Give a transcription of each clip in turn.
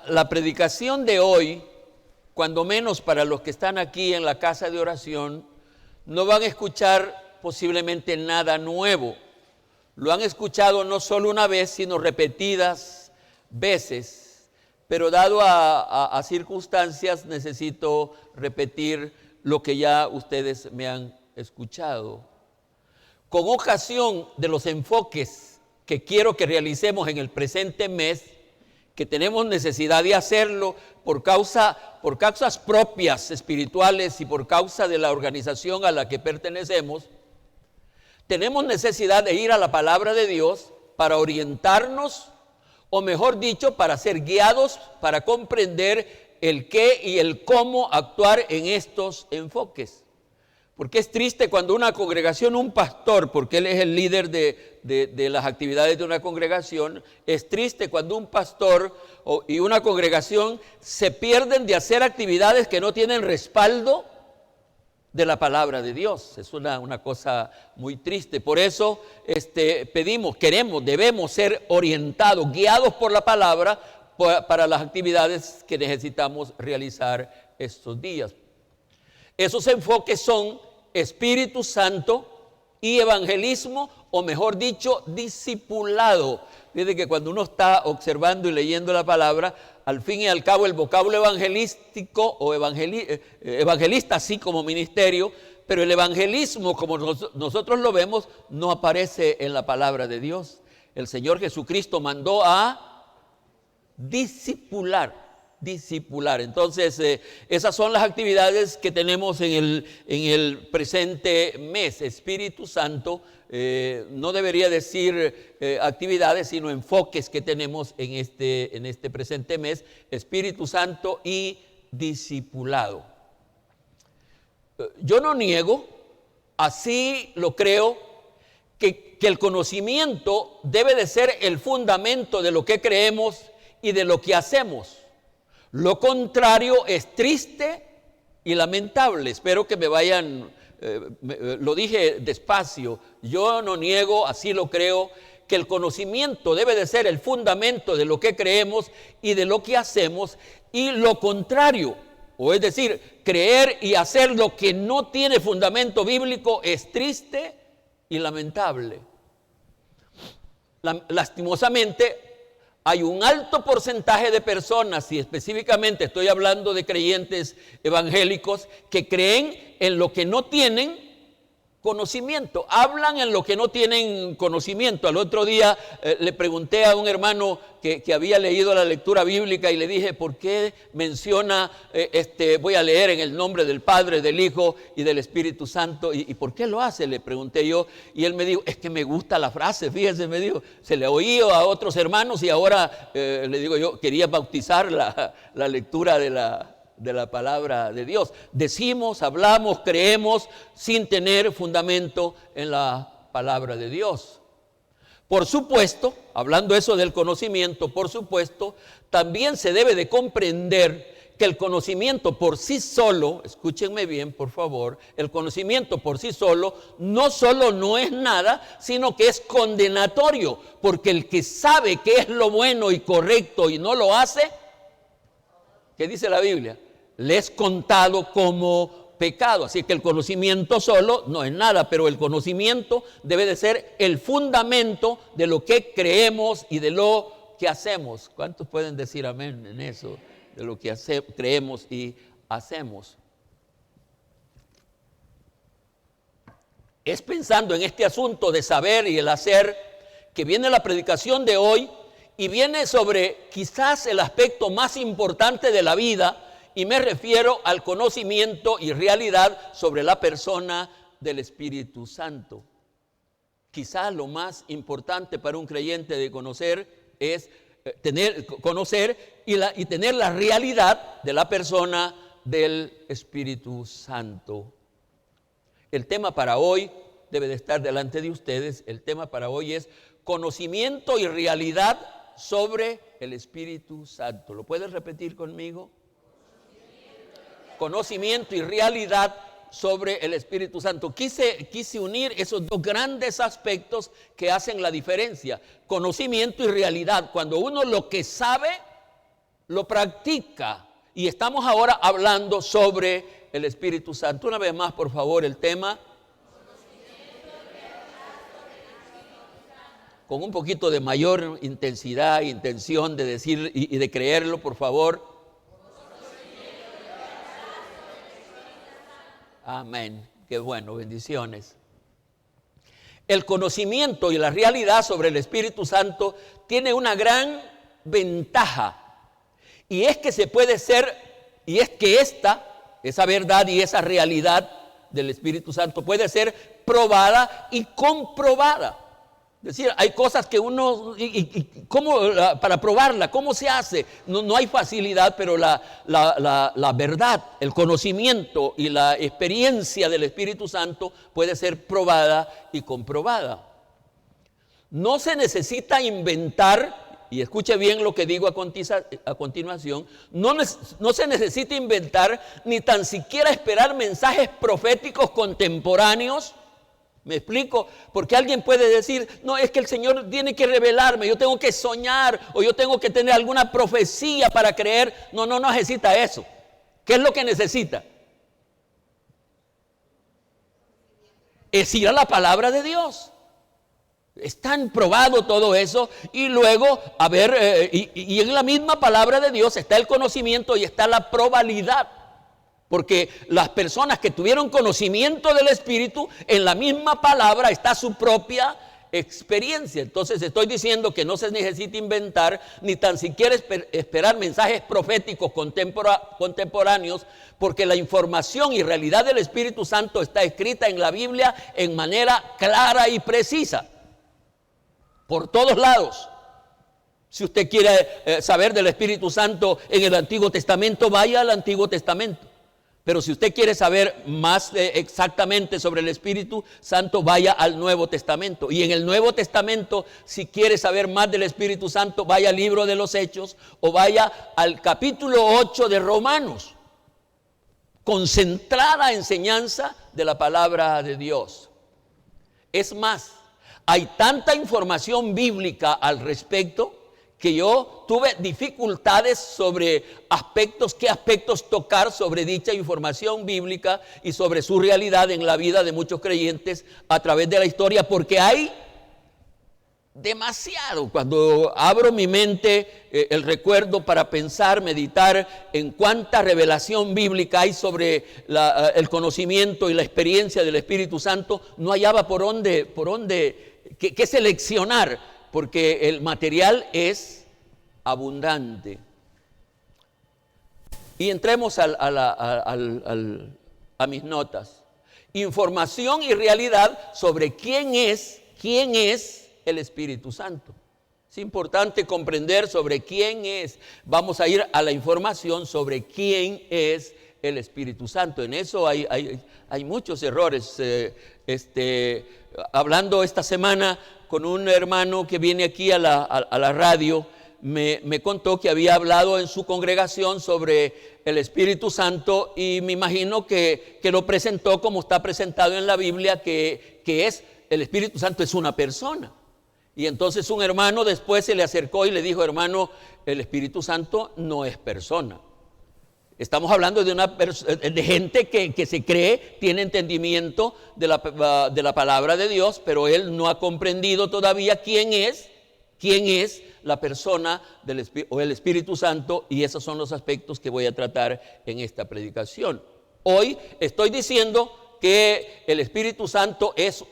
La predicación de hoy, cuando menos para los que están aquí en la casa de oración, no van a escuchar posiblemente nada nuevo. Lo han escuchado no solo una vez, sino repetidas veces. Pero dado a circunstancias, necesito repetir lo que ya ustedes me han escuchado. Con ocasión de los enfoques que quiero que realicemos en el presente mes, que tenemos necesidad de hacerlo por causas propias espirituales y por causa de la organización a la que pertenecemos, tenemos necesidad de ir a la palabra de Dios para orientarnos, o mejor dicho, para ser guiados, para comprender el qué y el cómo actuar en estos enfoques. Porque es triste cuando una congregación, un pastor, porque él es el líder de las actividades de una congregación, es triste cuando un pastor y una congregación se pierden de hacer actividades que no tienen respaldo de la palabra de Dios. Es una cosa muy triste. Por eso debemos ser orientados, guiados por la palabra para las actividades que necesitamos realizar estos días. Esos enfoques son Espíritu Santo y evangelismo, o mejor dicho, discipulado. Fíjate que cuando uno está observando y leyendo la palabra, al fin y al cabo el vocablo evangelístico o evangelista, así como ministerio, pero el evangelismo, como nosotros lo vemos, no aparece en la palabra de Dios. El Señor Jesucristo mandó a discipular. Entonces, esas son las actividades que tenemos en el presente mes. Espíritu Santo, no debería decir actividades, sino enfoques que tenemos en este presente mes. Espíritu Santo y discipulado. Yo no niego, así lo creo, que el conocimiento debe de ser el fundamento de lo que creemos y de lo que hacemos. Lo contrario es triste y lamentable. Espero que me vayan, lo dije despacio. Yo no niego, así lo creo, que el conocimiento debe de ser el fundamento de lo que creemos y de lo que hacemos. Y lo contrario, o es decir, creer y hacer lo que no tiene fundamento bíblico es triste y lamentable. Lastimosamente, hay un alto porcentaje de personas, y específicamente estoy hablando de creyentes evangélicos, que creen en lo que no tienen conocimiento, hablan en lo que no tienen conocimiento. Al otro día le pregunté a un hermano que había leído la lectura bíblica y le dije, ¿por qué menciona, voy a leer en el nombre del Padre, del Hijo y del Espíritu Santo? ¿Y por qué lo hace? Le pregunté yo, y él me dijo, es que me gusta la frase, fíjese, me dijo, se le oía a otros hermanos y ahora, le digo yo, quería bautizar la lectura de la palabra de Dios. Decimos, hablamos, creemos sin tener fundamento en la palabra de Dios. Por supuesto, hablando eso del conocimiento, por supuesto, también se debe de comprender que el conocimiento por sí solo, escúchenme bien por favor, el conocimiento por sí solo no solo no es nada, sino que es condenatorio, porque el que sabe qué es lo bueno y correcto y no lo hace, ¿qué dice la Biblia? Le es contado como pecado. Así que el conocimiento solo no es nada, pero el conocimiento debe de ser el fundamento de lo que creemos y de lo que hacemos. ¿Cuántos pueden decir amén en eso? De lo que creemos y hacemos. Es pensando en este asunto de saber y el hacer que viene la predicación de hoy, y viene sobre quizás el aspecto más importante de la vida, y me refiero al conocimiento y realidad sobre la persona del Espíritu Santo. Quizás lo más importante para un creyente de conocer es conocer y tener la realidad de la persona del Espíritu Santo. El tema para hoy debe de estar delante de ustedes. El tema para hoy es conocimiento y realidad sobre el Espíritu Santo. ¿Lo puedes repetir conmigo? Conocimiento y realidad sobre el Espíritu Santo. Quise unir esos dos grandes aspectos que hacen la diferencia. Conocimiento y realidad. Cuando uno lo que sabe, lo practica. Y estamos ahora hablando sobre el Espíritu Santo. Una vez más, por favor, el tema. Con un poquito de mayor intensidad e intención de decir y de creerlo, por favor. Amén. Qué bueno, bendiciones. El conocimiento y la realidad sobre el Espíritu Santo tiene una gran ventaja. Y es que esa verdad y esa realidad del Espíritu Santo puede ser probada y comprobada. Es decir, hay cosas que uno, ¿cómo, para probarla, cómo se hace? No hay facilidad, pero la verdad, el conocimiento y la experiencia del Espíritu Santo puede ser probada y comprobada. No se necesita inventar, y escuche bien lo que digo a continuación, no se necesita inventar ni tan siquiera esperar mensajes proféticos contemporáneos. ¿Me explico? Porque alguien puede decir, no, es que el Señor tiene que revelarme, yo tengo que soñar o yo tengo que tener alguna profecía para creer. No necesita eso. ¿Qué es lo que necesita? Es ir a la palabra de Dios. Es tan probado todo eso y luego, y en la misma palabra de Dios está el conocimiento y está la probabilidad. Porque las personas que tuvieron conocimiento del Espíritu, en la misma palabra está su propia experiencia. Entonces estoy diciendo que no se necesita inventar, ni tan siquiera esperar mensajes proféticos contemporáneos, porque la información y realidad del Espíritu Santo está escrita en la Biblia en manera clara y precisa, por todos lados. Si usted quiere saber del Espíritu Santo en el Antiguo Testamento, vaya al Antiguo Testamento. Pero si usted quiere saber más exactamente sobre el Espíritu Santo, vaya al Nuevo Testamento. Y en el Nuevo Testamento, si quiere saber más del Espíritu Santo, vaya al libro de los Hechos o vaya al capítulo 8 de Romanos. Concentrada enseñanza de la palabra de Dios. Es más, hay tanta información bíblica al respecto que yo tuve dificultades sobre qué aspectos tocar sobre dicha información bíblica y sobre su realidad en la vida de muchos creyentes a través de la historia, porque hay demasiado. Cuando abro mi mente, el recuerdo para pensar, meditar en cuánta revelación bíblica hay sobre el conocimiento y la experiencia del Espíritu Santo, no hallaba por dónde qué seleccionar, porque el material es abundante. Y entremos a mis notas. Información y realidad sobre quién es el Espíritu Santo. Es importante comprender sobre quién es. Vamos a ir a la información sobre quién es el Espíritu Santo. En eso hay muchos errores. Hablando esta semana con un hermano que viene aquí a la radio, me contó que había hablado en su congregación sobre el Espíritu Santo y me imagino que lo presentó como está presentado en la Biblia, que el Espíritu Santo es una persona. Y entonces un hermano después se le acercó y le dijo: hermano, el Espíritu Santo no es persona. Estamos hablando de gente que se cree, tiene entendimiento de la palabra de Dios, pero él no ha comprendido todavía quién es la persona o el Espíritu Santo, y esos son los aspectos que voy a tratar en esta predicación. Hoy estoy diciendo que el Espíritu Santo es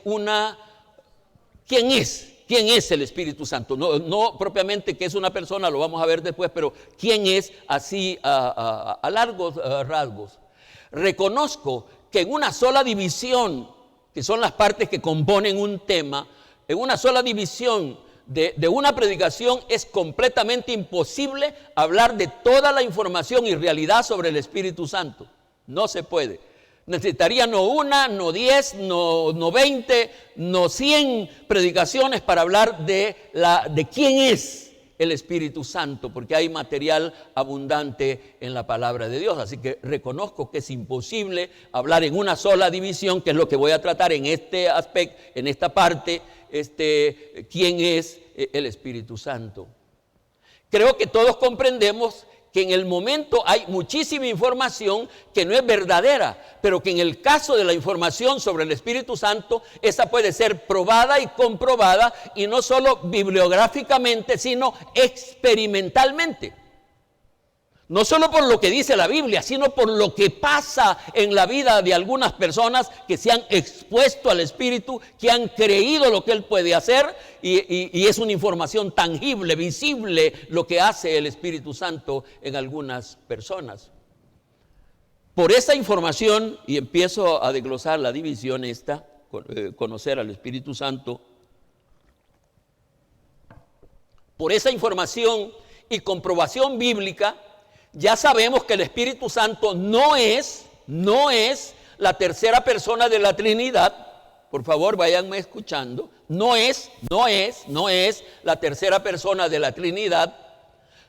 ¿quién es? ¿Quién es el Espíritu Santo? No propiamente que es una persona, lo vamos a ver después, pero ¿quién es así a largos rasgos? Reconozco que en una sola división, que son las partes que componen un tema, en una sola división de una predicación es completamente imposible hablar de toda la información y realidad sobre el Espíritu Santo. No se puede. Necesitaría no una, no 10, no 20, no 100 predicaciones para hablar de quién es el Espíritu Santo, porque hay material abundante en la palabra de Dios. Así que reconozco que es imposible hablar en una sola división, que es lo que voy a tratar en este aspecto, en esta parte, quién es el Espíritu Santo. Creo que todos comprendemos que en el momento hay muchísima información que no es verdadera, pero que en el caso de la información sobre el Espíritu Santo, esa puede ser probada y comprobada, y no solo bibliográficamente, sino experimentalmente. No solo por lo que dice la Biblia, sino por lo que pasa en la vida de algunas personas que se han expuesto al Espíritu, que han creído lo que Él puede hacer, y es una información tangible, visible, lo que hace el Espíritu Santo en algunas personas. Por esa información, y empiezo a desglosar la división esta, conocer al Espíritu Santo, por esa información y comprobación bíblica, ya sabemos que el Espíritu Santo no es la tercera persona de la Trinidad. Por favor, váyanme escuchando. No es la tercera persona de la Trinidad,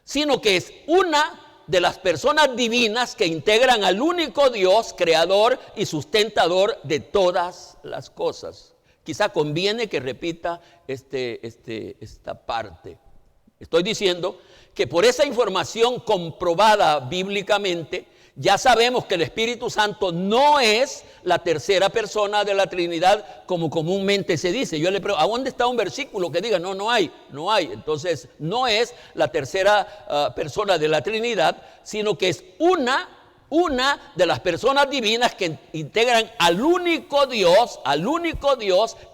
sino que es una de las personas divinas que integran al único Dios, creador y sustentador de todas las cosas. Quizá conviene que repita esta parte. Estoy diciendo que por esa información comprobada bíblicamente, ya sabemos que el Espíritu Santo no es la tercera persona de la Trinidad como comúnmente se dice. Yo le pregunto, ¿a dónde está un versículo que diga no hay? Entonces, no es la tercera persona de la Trinidad, sino que es una de las personas divinas que integran al único Dios,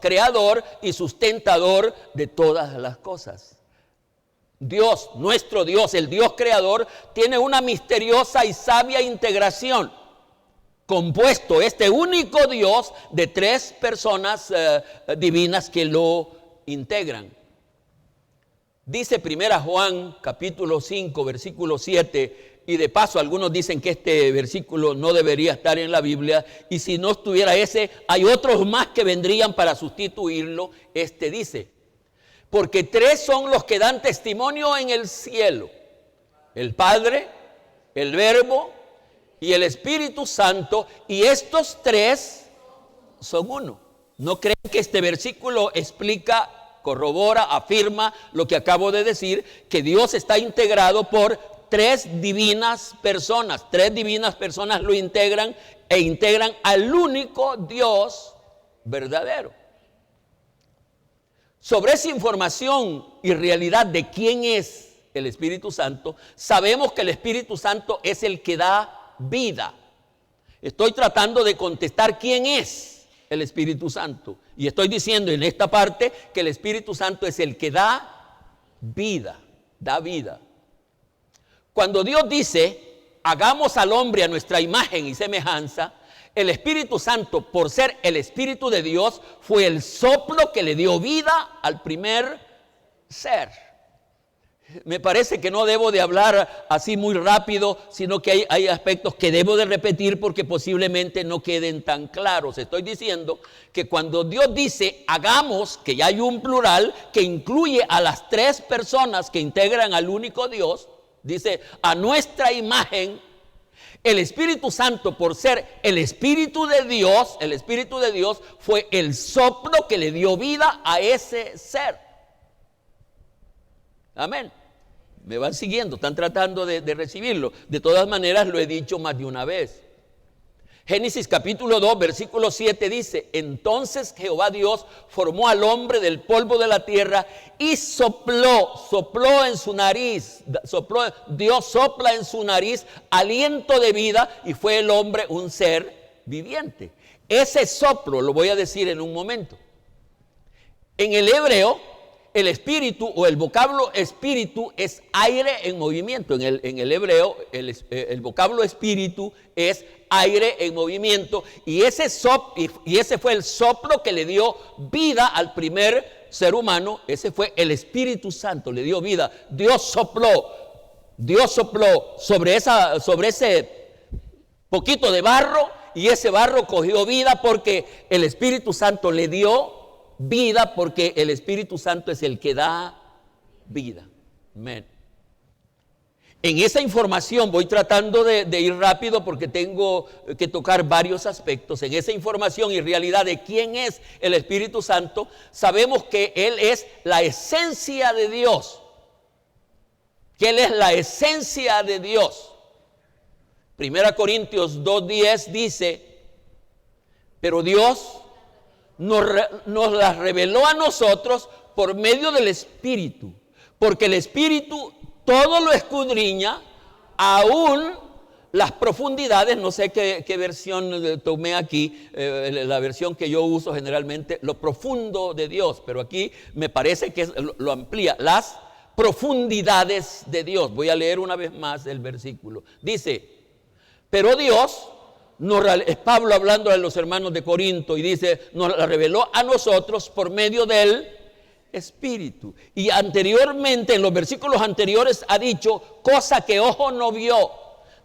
creador y sustentador de todas las cosas. Dios, nuestro Dios, el Dios creador, tiene una misteriosa y sabia integración, compuesto este único Dios de tres personas divinas que lo integran. Dice 1 Juan capítulo 5 versículo 7, y de paso algunos dicen que este versículo no debería estar en la Biblia, y si no estuviera ese, hay otros más que vendrían para sustituirlo. Dice: porque tres son los que dan testimonio en el cielo: el Padre, el Verbo y el Espíritu Santo, y estos tres son uno. ¿No creen que este versículo explica, corrobora, afirma lo que acabo de decir? Que Dios está integrado por tres divinas personas. Tres divinas personas lo integran e integran al único Dios verdadero. Sobre esa información y realidad de quién es el Espíritu Santo, sabemos que el Espíritu Santo es el que da vida. Estoy tratando de contestar quién es el Espíritu Santo. Y estoy diciendo en esta parte que el Espíritu Santo es el que da vida, da vida. Cuando Dios dice, hagamos al hombre a nuestra imagen y semejanza, el Espíritu Santo, por ser el Espíritu de Dios, fue el soplo que le dio vida al primer ser. Me parece que no debo de hablar así muy rápido, sino que hay aspectos que debo de repetir porque posiblemente no queden tan claros. Estoy diciendo que cuando Dios dice hagamos, que ya hay un plural que incluye a las tres personas que integran al único Dios, dice a nuestra imagen. El Espíritu Santo, por ser el Espíritu de Dios, fue el soplo que le dio vida a ese ser. Amén. Me van siguiendo, están tratando de recibirlo. De todas maneras, lo he dicho más de una vez. Génesis capítulo 2, versículo 7 dice: entonces Jehová Dios formó al hombre del polvo de la tierra y sopló en su nariz, Dios sopla en su nariz aliento de vida, y fue el hombre un ser viviente. Ese soplo lo voy a decir en un momento. En el hebreo, el espíritu o el vocablo espíritu es aire en movimiento. En el hebreo el vocablo espíritu es aire en movimiento, y ese fue el soplo que le dio vida al primer ser humano. Ese fue el Espíritu Santo, le dio vida. Dios sopló sobre ese poquito de barro, y ese barro cogió vida porque el Espíritu Santo le dio vida, porque el Espíritu Santo es el que da vida. Amén. En esa información voy tratando de ir rápido porque tengo que tocar varios aspectos. En esa información y realidad de quién es el Espíritu Santo, sabemos que Él es la esencia de Dios. Que Él es la esencia de Dios. 1 Corintios 2:10 dice, pero Dios nos las reveló a nosotros por medio del Espíritu, porque el Espíritu todo lo escudriña, aún las profundidades. No sé qué versión tomé aquí, la versión que yo uso generalmente, lo profundo de Dios, pero aquí me parece que lo amplía, las profundidades de Dios. Voy a leer una vez más el versículo. Dice, pero Dios, es Pablo hablando a los hermanos de Corinto, y dice, nos la reveló a nosotros por medio del Espíritu. Y anteriormente, en los versículos anteriores, ha dicho, cosa que ojo no vio,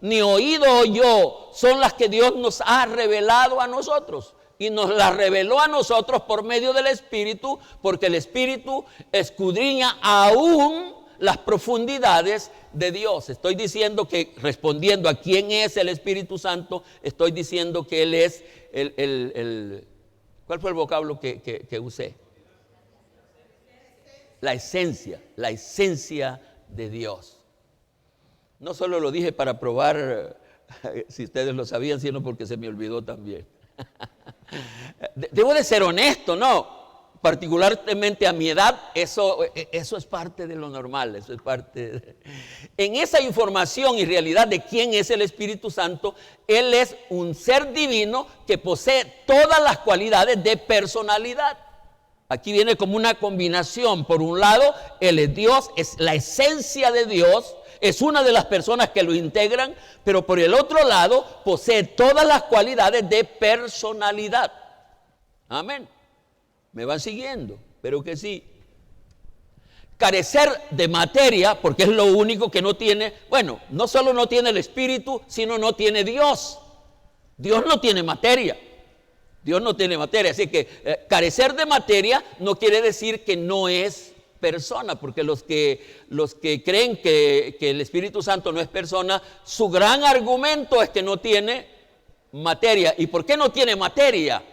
ni oído oyó, son las que Dios nos ha revelado a nosotros. Y nos las reveló a nosotros por medio del Espíritu, porque el Espíritu escudriña aún las profundidades de Dios. Estoy diciendo que, respondiendo a quién es el Espíritu Santo, estoy diciendo que Él es ¿cuál fue el vocablo que usé? La esencia de Dios. No solo lo dije para probar si ustedes lo sabían, sino porque se me olvidó también. Debo de ser honesto, ¿no? Particularmente a mi edad, eso es parte de lo normal, eso es parte En esa información y realidad de quién es el Espíritu Santo, Él es un ser divino que posee todas las cualidades de personalidad. Aquí viene como una combinación. Por un lado, Él es Dios, es la esencia de Dios, es una de las personas que lo integran, pero por el otro lado, posee todas las cualidades de personalidad. Amén. ¿Me van siguiendo? Pero que sí. Carecer de materia, porque es lo único que no tiene, bueno, no solo no tiene el Espíritu, sino no tiene Dios. Dios no tiene materia. Dios no tiene materia, así que carecer de materia no quiere decir que no es persona, porque los que creen que el Espíritu Santo no es persona, su gran argumento es que no tiene materia. ¿Y por qué no tiene materia?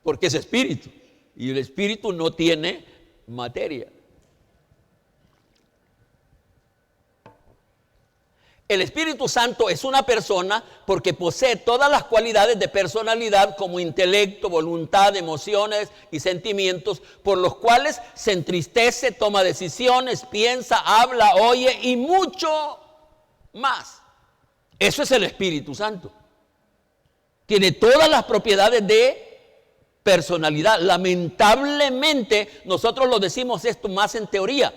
Porque es espíritu, y el Espíritu no tiene materia. El Espíritu Santo es una persona porque posee todas las cualidades de personalidad, como intelecto, voluntad, emociones y sentimientos, por los cuales se entristece, toma decisiones, piensa, habla, oye y mucho más. Eso es el Espíritu Santo. Tiene todas las propiedades de personalidad. Lamentablemente nosotros lo decimos esto más en teoría,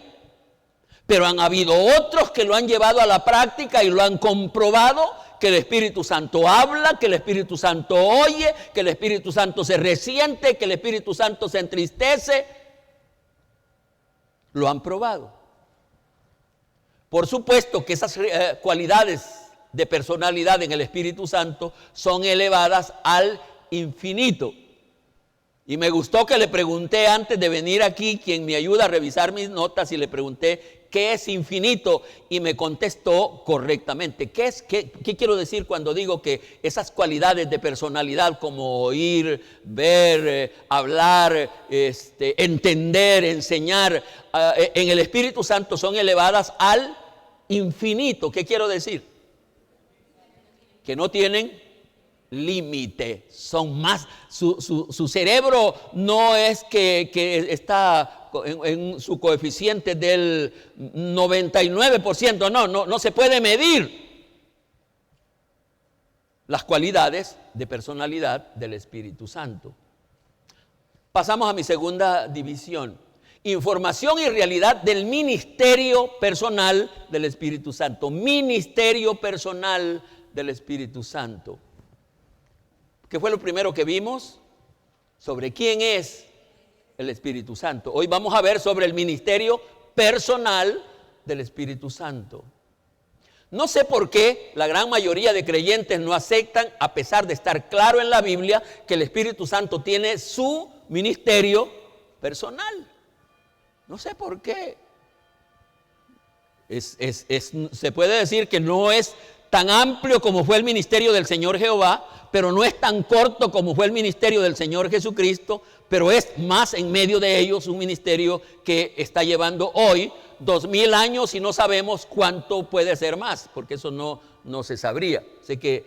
pero han habido otros que lo han llevado a la práctica y lo han comprobado, que el Espíritu Santo habla, que el Espíritu Santo oye, que el Espíritu Santo se resiente, que el Espíritu Santo se entristece. Lo han probado. Por supuesto que esas cualidades de personalidad en el Espíritu Santo son elevadas al infinito. Y me gustó que le pregunté antes de venir aquí, quien me ayuda a revisar mis notas, y le pregunté qué es infinito, y me contestó correctamente. ¿Qué quiero decir cuando digo que esas cualidades de personalidad como oír, ver, hablar, entender, enseñar, en el Espíritu Santo son elevadas al infinito? ¿Qué quiero decir? Que no tienen límite, son más, su cerebro no es que está en su coeficiente del 99%, no se puede medir las cualidades de personalidad del Espíritu Santo. Pasamos a mi segunda división. Información y realidad del ministerio personal del Espíritu Santo. Ministerio personal del Espíritu Santo. ¿Qué fue lo primero que vimos? Sobre quién es el Espíritu Santo. Hoy vamos a ver sobre el ministerio personal del Espíritu Santo. No sé por qué la gran mayoría de creyentes no aceptan, a pesar de estar claro en la Biblia, que el Espíritu Santo tiene su ministerio personal. No sé por qué. Se puede decir que no es tan amplio como fue el ministerio del Señor Jehová, pero no es tan corto como fue el ministerio del Señor Jesucristo, pero es más en medio de ellos un ministerio que está llevando hoy 2000 años y no sabemos cuánto puede ser más, porque eso no se sabría. Sé que,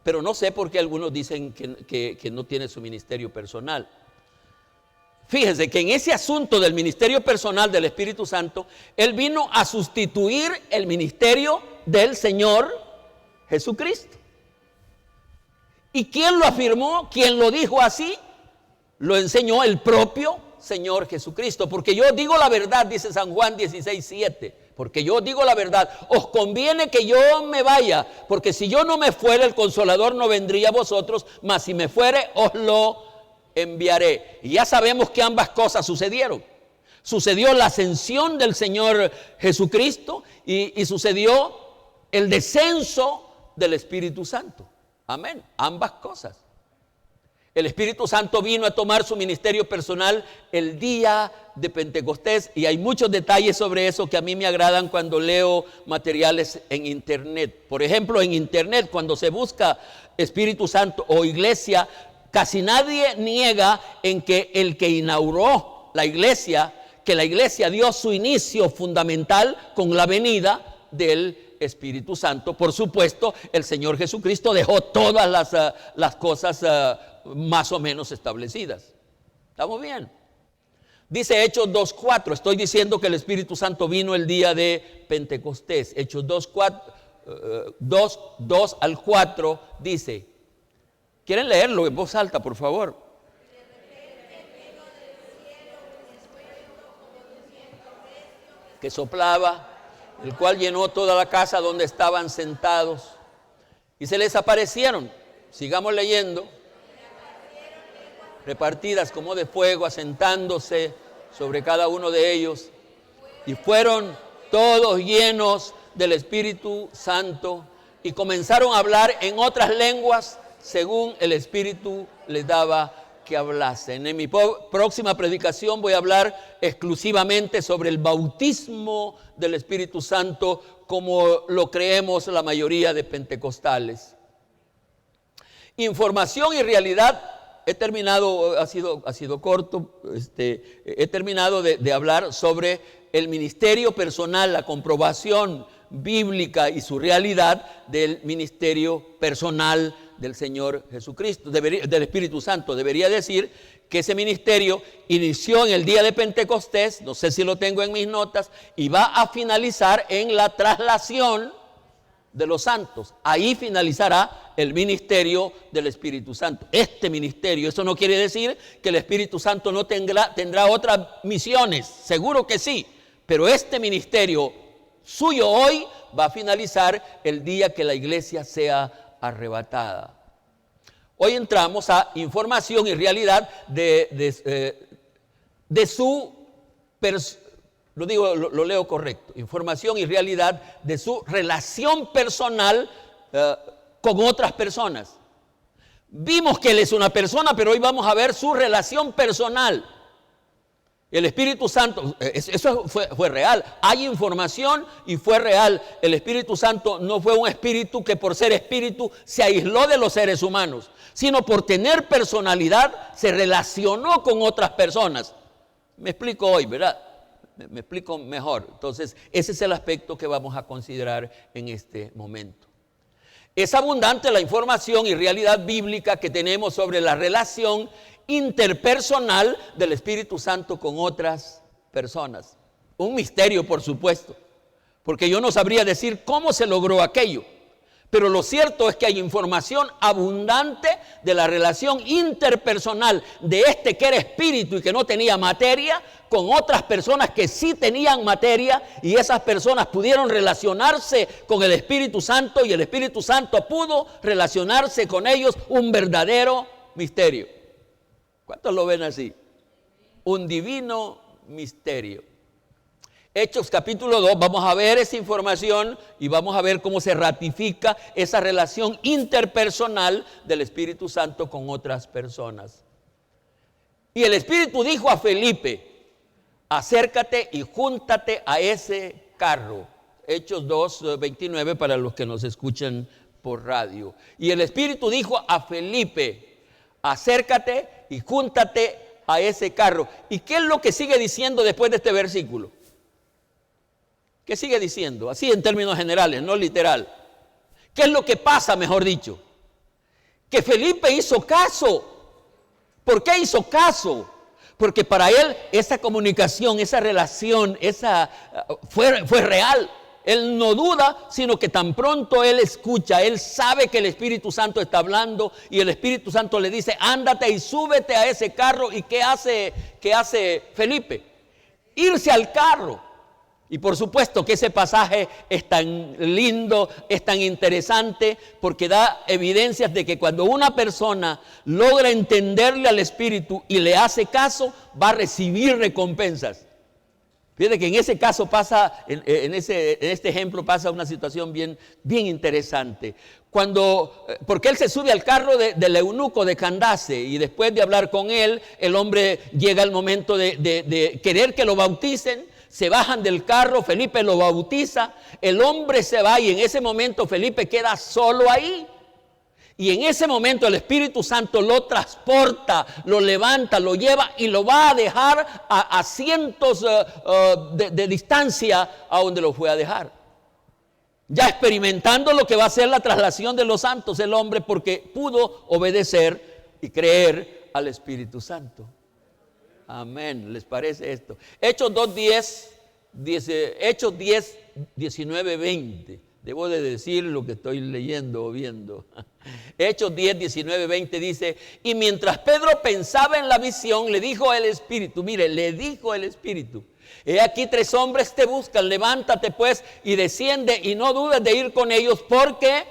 pero no sé por qué algunos dicen que no tiene su ministerio personal. Fíjense que en ese asunto del ministerio personal del Espíritu Santo, Él vino a sustituir el ministerio del Señor Jesucristo. ¿Y quién lo afirmó? ¿Quién lo dijo así? Lo enseñó el propio Señor Jesucristo. Porque yo digo la verdad, dice San Juan 16:7. Porque yo digo la verdad, os conviene que yo me vaya, porque si yo no me fuera, el Consolador no vendría a vosotros, mas si me fuere, os lo enviaré. Y ya sabemos que ambas cosas sucedieron. Sucedió la ascensión del Señor Jesucristo y sucedió el descenso del Espíritu Santo. Amén. Ambas cosas. El Espíritu Santo vino a tomar su ministerio personal el día de Pentecostés y hay muchos detalles sobre eso que a mí me agradan cuando leo materiales en internet. Por ejemplo, en internet, cuando se busca Espíritu Santo o iglesia, casi nadie niega en que el que inauguró la iglesia, que la iglesia dio su inicio fundamental con la venida del Espíritu Santo. Por supuesto, el Señor Jesucristo dejó todas las cosas más o menos establecidas. ¿Estamos bien? Dice Hechos 2:4. Estoy diciendo que el Espíritu Santo vino el día de Pentecostés. Hechos 2 al 4 dice. ¿Quieren leerlo en voz alta, por favor? Que soplaba, el cual llenó toda la casa donde estaban sentados. Y se les aparecieron, sigamos leyendo, repartidas como de fuego, asentándose sobre cada uno de ellos. Y fueron todos llenos del Espíritu Santo y comenzaron a hablar en otras lenguas según el Espíritu les daba que hablasen. En mi próxima predicación voy a hablar exclusivamente sobre el bautismo del Espíritu Santo como lo creemos la mayoría de pentecostales. Información y realidad. He terminado, ha sido corto, he terminado de hablar sobre el ministerio personal, la comprobación bíblica y su realidad del ministerio personal del Señor Jesucristo, del Espíritu Santo. Debería decir que ese ministerio inició en el día de Pentecostés, no sé si lo tengo en mis notas, y va a finalizar en la traslación de los santos. Ahí finalizará el ministerio del Espíritu Santo. Este ministerio, eso no quiere decir que el Espíritu Santo no tendrá otras misiones, seguro que sí, pero este ministerio suyo hoy va a finalizar el día que la iglesia sea arrebatada. Hoy entramos a información y realidad de su lo leo correcto. Información y realidad de su relación personal con otras personas. Vimos que Él es una persona, pero hoy vamos a ver su relación personal. El Espíritu Santo, eso fue real. Hay información y fue real. El Espíritu Santo no fue un espíritu que por ser espíritu se aisló de los seres humanos, sino por tener personalidad se relacionó con otras personas. Me explico hoy, ¿verdad? Me explico mejor. Entonces, ese es el aspecto que vamos a considerar en este momento. Es abundante la información y realidad bíblica que tenemos sobre la relación interpersonal del Espíritu Santo con otras personas. Un misterio, por supuesto, porque yo no sabría decir cómo se logró aquello. Pero lo cierto es que hay información abundante de la relación interpersonal de este que era espíritu y que no tenía materia, con otras personas que sí tenían materia, y esas personas pudieron relacionarse con el Espíritu Santo y el Espíritu Santo pudo relacionarse con ellos, un verdadero misterio. ¿Cuántos lo ven así? Un divino misterio. Hechos capítulo 2, vamos a ver esa información y vamos a ver cómo se ratifica esa relación interpersonal del Espíritu Santo con otras personas. Y el Espíritu dijo a Felipe: acércate y júntate a ese carro. Hechos 2, 29 para los que nos escuchan por radio. Y el Espíritu dijo a Felipe: acércate y júntate a ese carro. ¿Y qué es lo que sigue diciendo después de este versículo? ¿Qué sigue diciendo? Así en términos generales, no literal. ¿Qué es lo que pasa, mejor dicho? Que Felipe hizo caso. ¿Por qué hizo caso? Porque para él esa comunicación, esa relación, fue real. Él no duda, sino que tan pronto él escucha, él sabe que el Espíritu Santo está hablando y el Espíritu Santo le dice: ándate y súbete a ese carro. ¿Y qué hace Felipe? Irse al carro. Y por supuesto que ese pasaje es tan lindo, es tan interesante, porque da evidencias de que cuando una persona logra entenderle al Espíritu y le hace caso, va a recibir recompensas. Fíjate que en ese caso pasa, en este ejemplo pasa una situación bien interesante. Porque él se sube al carro del eunuco de Candace, y después de hablar con él, el hombre llega al momento de querer que lo bauticen. Se bajan del carro, Felipe lo bautiza, el hombre se va y en ese momento Felipe queda solo ahí. Y en ese momento el Espíritu Santo lo transporta, lo levanta, lo lleva y lo va a dejar a cientos de distancia a donde lo fue a dejar. Ya experimentando lo que va a ser la traslación de los santos el hombre, porque pudo obedecer y creer al Espíritu Santo. Amén. ¿Les parece esto? Hechos 10, 19, 20. Debo de decir lo que estoy leyendo o viendo. Hechos 10, 19, 20 dice: y mientras Pedro pensaba en la visión, le dijo el Espíritu, mire, le dijo el Espíritu: he aquí 3 hombres te buscan, levántate pues y desciende y no dudes de ir con ellos, porque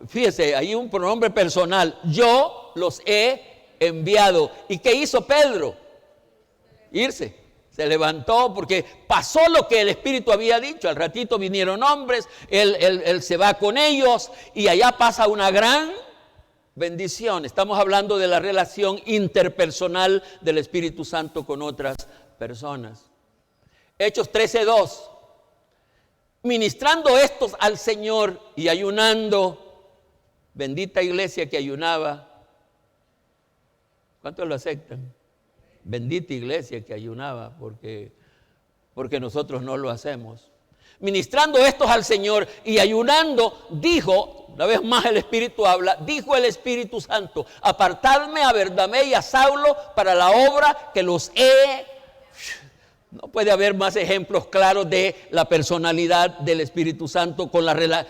fíjese, hay un pronombre personal, yo los he enviado. ¿Y qué hizo Pedro? Irse. Se levantó porque pasó lo que el Espíritu había dicho. Al ratito vinieron hombres, él se va con ellos y allá pasa una gran bendición. Estamos hablando de la relación interpersonal del Espíritu Santo con otras personas. Hechos 13:2. Ministrando estos al Señor y ayunando, bendita iglesia que ayunaba. ¿Cuántos lo aceptan? Bendita iglesia que ayunaba, porque nosotros no lo hacemos. Ministrando estos al Señor y ayunando, dijo, una vez más el Espíritu habla, dijo el Espíritu Santo: apartadme a Bernabé y a Saulo para la obra que los he. No puede haber más ejemplos claros de la personalidad del Espíritu Santo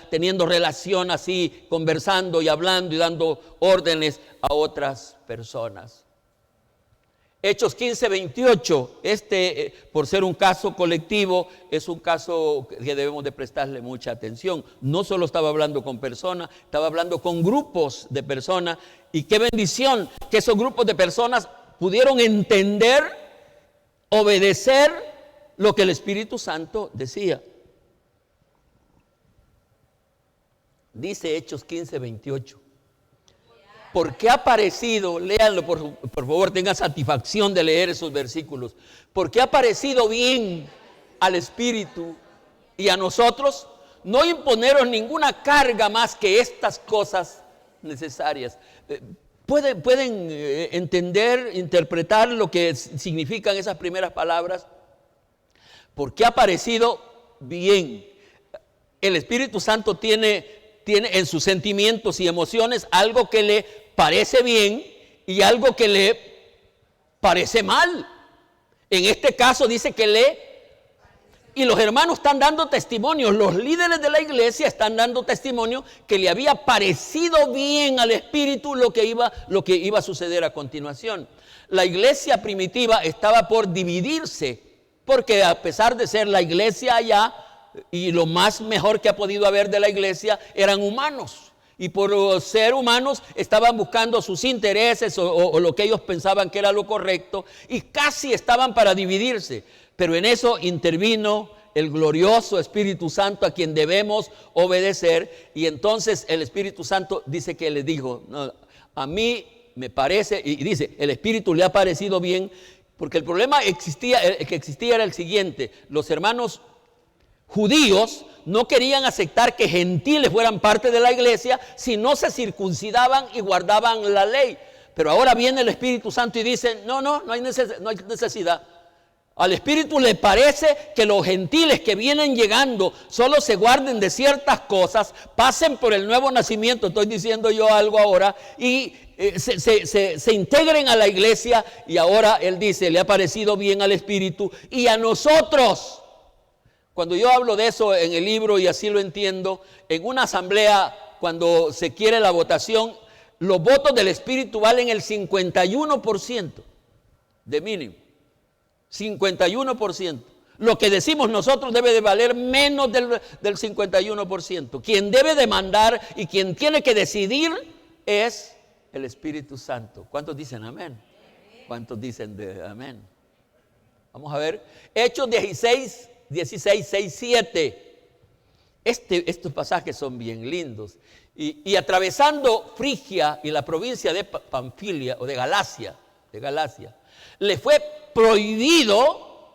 teniendo relación así, conversando y hablando y dando órdenes a otras personas. Hechos 15, 28, por ser un caso colectivo, es un caso que debemos de prestarle mucha atención. No solo estaba hablando con personas, estaba hablando con grupos de personas. Y qué bendición que esos grupos de personas pudieron entender, obedecer lo que el Espíritu Santo decía. Dice Hechos 15, 28. Porque ha parecido, léanlo por favor, tengan satisfacción de leer esos versículos. Porque ha parecido bien al Espíritu y a nosotros no imponeros ninguna carga más que estas cosas necesarias. ¿Pueden entender, interpretar lo que significan esas primeras palabras? Porque ha parecido bien. El Espíritu Santo tiene en sus sentimientos y emociones algo que le parece bien y algo que le parece mal. En este caso dice que Y los hermanos están dando testimonio, los líderes de la iglesia están dando testimonio que le había parecido bien al Espíritu lo que iba a suceder a continuación. La iglesia primitiva estaba por dividirse, porque a pesar de ser la iglesia allá, y lo más mejor que ha podido haber de la iglesia, eran humanos. Y por ser humanos estaban buscando sus intereses o lo que ellos pensaban que era lo correcto, y casi estaban para dividirse. Pero en eso intervino el glorioso Espíritu Santo, a quien debemos obedecer. Y entonces el Espíritu Santo dice que le dijo, no, a mí me parece, y dice, el Espíritu le ha parecido bien, porque el problema que existía era el siguiente: los hermanos judíos no querían aceptar que gentiles fueran parte de la iglesia si no se circuncidaban y guardaban la ley. Pero ahora viene el Espíritu Santo y dice, no hay necesidad. Al Espíritu le parece que los gentiles que vienen llegando solo se guarden de ciertas cosas, pasen por el nuevo nacimiento, estoy diciendo yo algo ahora, y se integren a la iglesia. Y ahora él dice, le ha parecido bien al Espíritu y a nosotros. Cuando yo hablo de eso en el libro, y así lo entiendo, en una asamblea, cuando se quiere la votación, los votos del Espíritu valen el 51% de mínimo. 51%. Lo que decimos nosotros debe de valer menos del 51%. Quien debe de mandar y quien tiene que decidir es el Espíritu Santo. ¿Cuántos dicen amén? ¿Cuántos dicen amén? Vamos a ver. Hechos 16, 6, 7. Estos pasajes son bien lindos. Y atravesando Frigia y la provincia de Panfilia o de Galacia, le fue prohibido,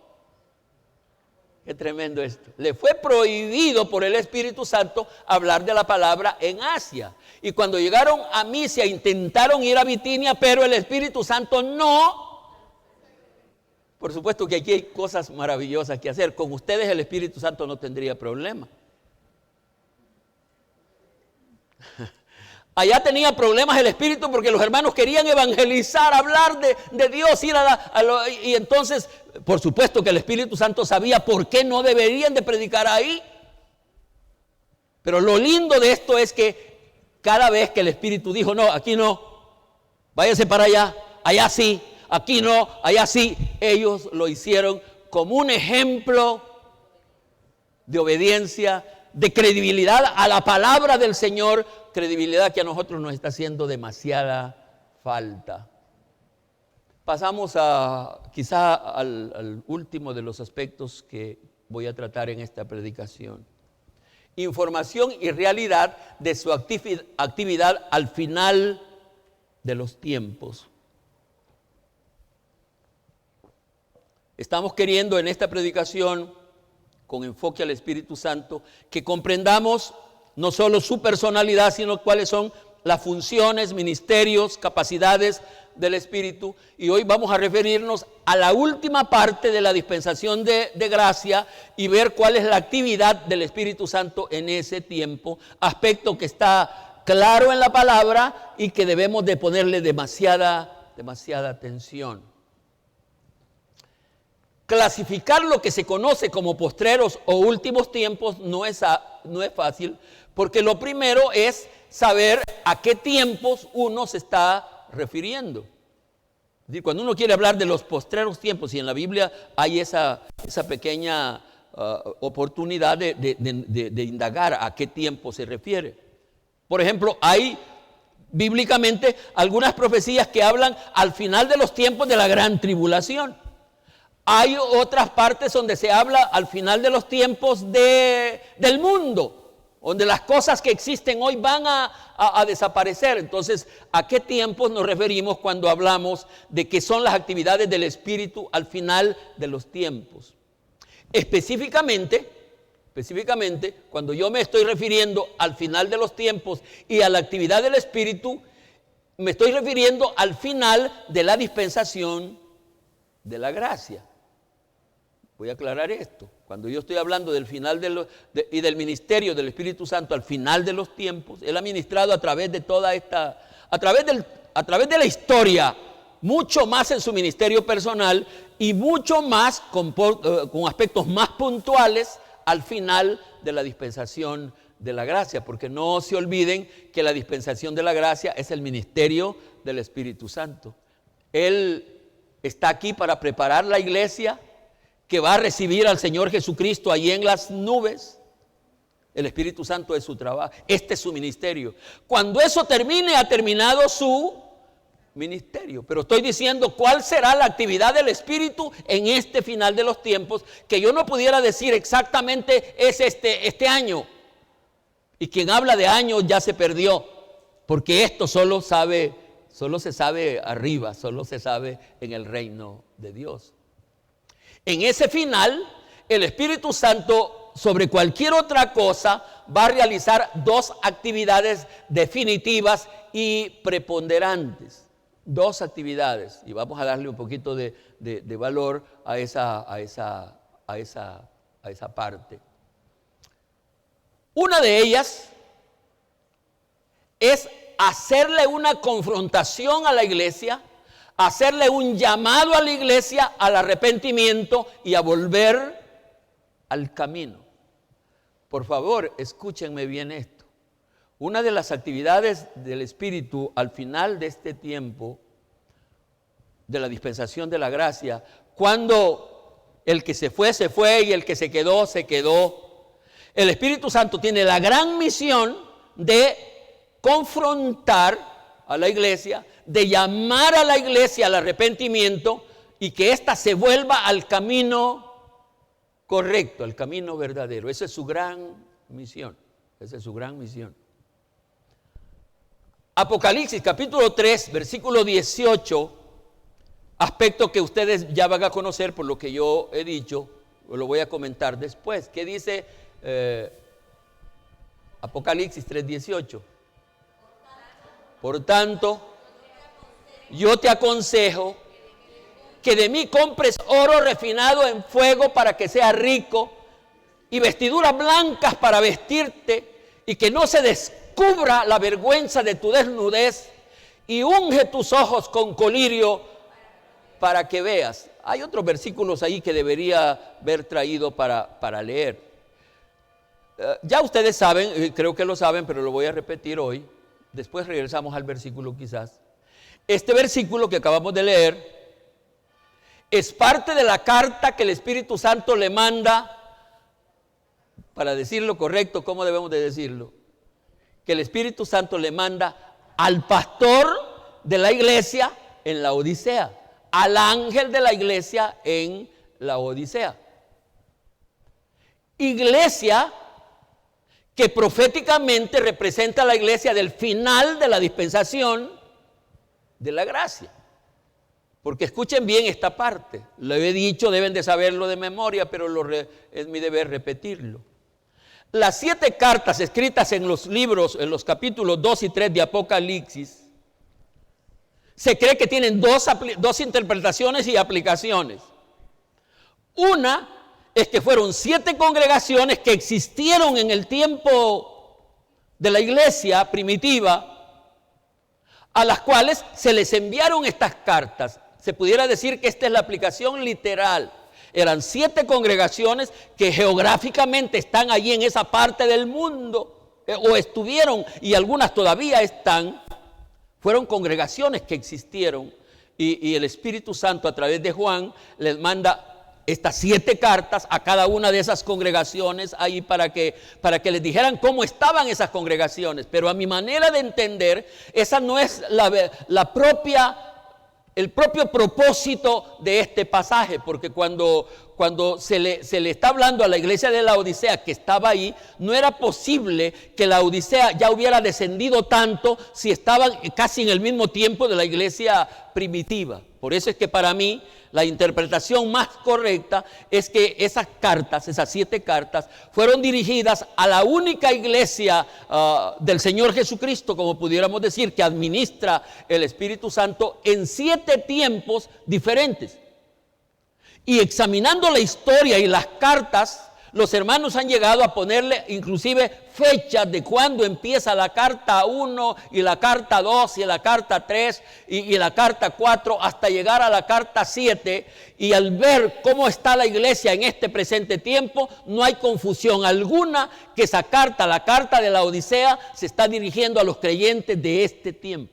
qué tremendo esto, le fue prohibido por el Espíritu Santo hablar de la palabra en Asia. Y cuando llegaron a Misia intentaron ir a Bitinia, pero el Espíritu Santo no. Por supuesto que aquí hay cosas maravillosas que hacer. Con ustedes el Espíritu Santo no tendría problema. Allá tenía problemas el Espíritu porque los hermanos querían evangelizar, hablar de Dios, ir y entonces, por supuesto que el Espíritu Santo sabía por qué no deberían de predicar ahí. Pero lo lindo de esto es que cada vez que el Espíritu dijo, no, aquí no, váyase para allá sí, aquí no, allá sí, ellos lo hicieron como un ejemplo de obediencia, de credibilidad a la palabra del Señor, credibilidad que a nosotros nos está haciendo demasiada falta. Pasamos quizá al último de los aspectos que voy a tratar en esta predicación. Información y realidad de su actividad al final de los tiempos. Estamos queriendo en esta predicación, con enfoque al Espíritu Santo, que comprendamos no solo su personalidad, sino cuáles son las funciones, ministerios, capacidades del Espíritu. Y hoy vamos a referirnos a la última parte de la dispensación de gracia y ver cuál es la actividad del Espíritu Santo en ese tiempo, aspecto que está claro en la palabra y que debemos de ponerle demasiada atención. Clasificar lo que se conoce como postreros o últimos tiempos no es fácil, porque lo primero es saber a qué tiempos uno se está refiriendo. Es decir, cuando uno quiere hablar de los postreros tiempos, y en la Biblia hay esa pequeña oportunidad de indagar a qué tiempo se refiere. Por ejemplo, hay bíblicamente algunas profecías que hablan al final de los tiempos de la gran tribulación. Hay otras partes donde se habla al final de los tiempos del mundo, donde las cosas que existen hoy van a desaparecer. Entonces, ¿a qué tiempos nos referimos cuando hablamos de que son las actividades del Espíritu al final de los tiempos? Específicamente, cuando yo me estoy refiriendo al final de los tiempos y a la actividad del Espíritu, me estoy refiriendo al final de la dispensación de la gracia. Voy a aclarar esto. Cuando yo estoy hablando del final y del ministerio del Espíritu Santo al final de los tiempos, Él ha ministrado a través de toda esta, a través de la historia mucho más en su ministerio personal y mucho más con aspectos más puntuales al final de la dispensación de la gracia, porque no se olviden que la dispensación de la gracia es el ministerio del Espíritu Santo. Él está aquí para preparar la iglesia que va a recibir al Señor Jesucristo allí en las nubes. El Espíritu Santo es su trabajo, este es su ministerio. Cuando eso termine, ha terminado su ministerio. Pero estoy diciendo cuál será la actividad del Espíritu en este final de los tiempos, que yo no pudiera decir exactamente es este año. Y quien habla de años ya se perdió, porque esto solo se sabe arriba, solo se sabe en el reino de Dios. En ese final, el Espíritu Santo, sobre cualquier otra cosa, va a realizar dos actividades definitivas y preponderantes. Dos actividades, y vamos a darle un poquito de valor a esa parte. Una de ellas es hacerle una confrontación a la iglesia, hacerle un llamado a la iglesia al arrepentimiento y a volver al camino. Por favor, escúchenme bien esto. Una de las actividades del Espíritu al final de este tiempo, de la dispensación de la gracia, cuando el que se fue y el que se quedó, se quedó. El Espíritu Santo tiene la gran misión de confrontar a la iglesia, de llamar a la iglesia al arrepentimiento y que ésta se vuelva al camino correcto, al camino verdadero. Esa es su gran misión. Esa es su gran misión. Apocalipsis capítulo 3, versículo 18, aspecto que ustedes ya van a conocer por lo que yo he dicho, lo voy a comentar después. ¿Qué dice Apocalipsis 3, 18? Por tanto, yo te aconsejo que de mí compres oro refinado en fuego para que sea rico y vestiduras blancas para vestirte y que no se descubra la vergüenza de tu desnudez y unge tus ojos con colirio para que veas. Hay otros versículos ahí que debería haber traído para leer. Ya ustedes saben, creo que lo saben, pero lo voy a repetir hoy. Después regresamos al versículo quizás. Este versículo que acabamos de leer es parte de la carta que el Espíritu Santo le manda, para decirlo correcto, ¿cómo debemos de decirlo? Que el Espíritu Santo le manda al pastor de la iglesia en la Odisea, al ángel de la iglesia en la Odisea. Iglesia que proféticamente representa a la iglesia del final de la dispensación de la gracia. Porque escuchen bien esta parte, lo he dicho, deben de saberlo de memoria, pero es mi deber repetirlo. Las 7 cartas escritas en los libros, en los capítulos 2 y 3 de Apocalipsis, se cree que tienen dos interpretaciones y aplicaciones. Una es que fueron 7 congregaciones que existieron en el tiempo de la iglesia primitiva, a las cuales se les enviaron estas cartas. Se pudiera decir que esta es la aplicación literal. Eran 7 congregaciones que geográficamente están allí en esa parte del mundo, o estuvieron, y algunas todavía están. Fueron congregaciones que existieron, y el Espíritu Santo a través de Juan les manda estas 7 cartas a cada una de esas congregaciones ahí para que les dijeran cómo estaban esas congregaciones. Pero a mi manera de entender, esa no es el propio propósito de este pasaje, porque cuando se le está hablando a la iglesia de la Odisea que estaba ahí, no era posible que la Odisea ya hubiera descendido tanto si estaban casi en el mismo tiempo de la iglesia primitiva. Por eso es que para mí la interpretación más correcta es que esas cartas, esas 7 cartas, fueron dirigidas a la única iglesia del Señor Jesucristo, como pudiéramos decir, que administra el Espíritu Santo en 7 tiempos diferentes. Y examinando la historia y las cartas, Los hermanos han llegado a ponerle inclusive fechas de cuándo empieza la carta 1 y la carta 2 y la carta 3 y la carta 4 hasta llegar a la carta 7. Y al ver cómo está la iglesia en este presente tiempo, no hay confusión alguna que esa carta, la carta de la Odisea, se está dirigiendo a los creyentes de este tiempo.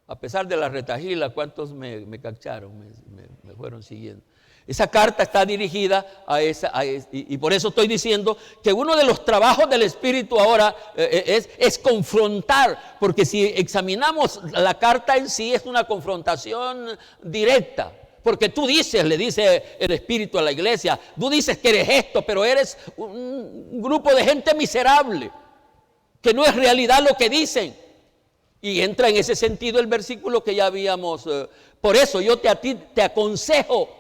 A pesar de la retajila, ¿cuántos me cacharon? Me fueron siguiendo. Esa carta está dirigida y por eso estoy diciendo que uno de los trabajos del Espíritu ahora es confrontar, porque si examinamos la carta en sí es una confrontación directa, porque tú dices, le dice el Espíritu a la iglesia, tú dices que eres esto, pero eres un grupo de gente miserable, que no es realidad lo que dicen. Y entra en ese sentido el versículo que ya habíamos, por eso yo a ti te aconsejo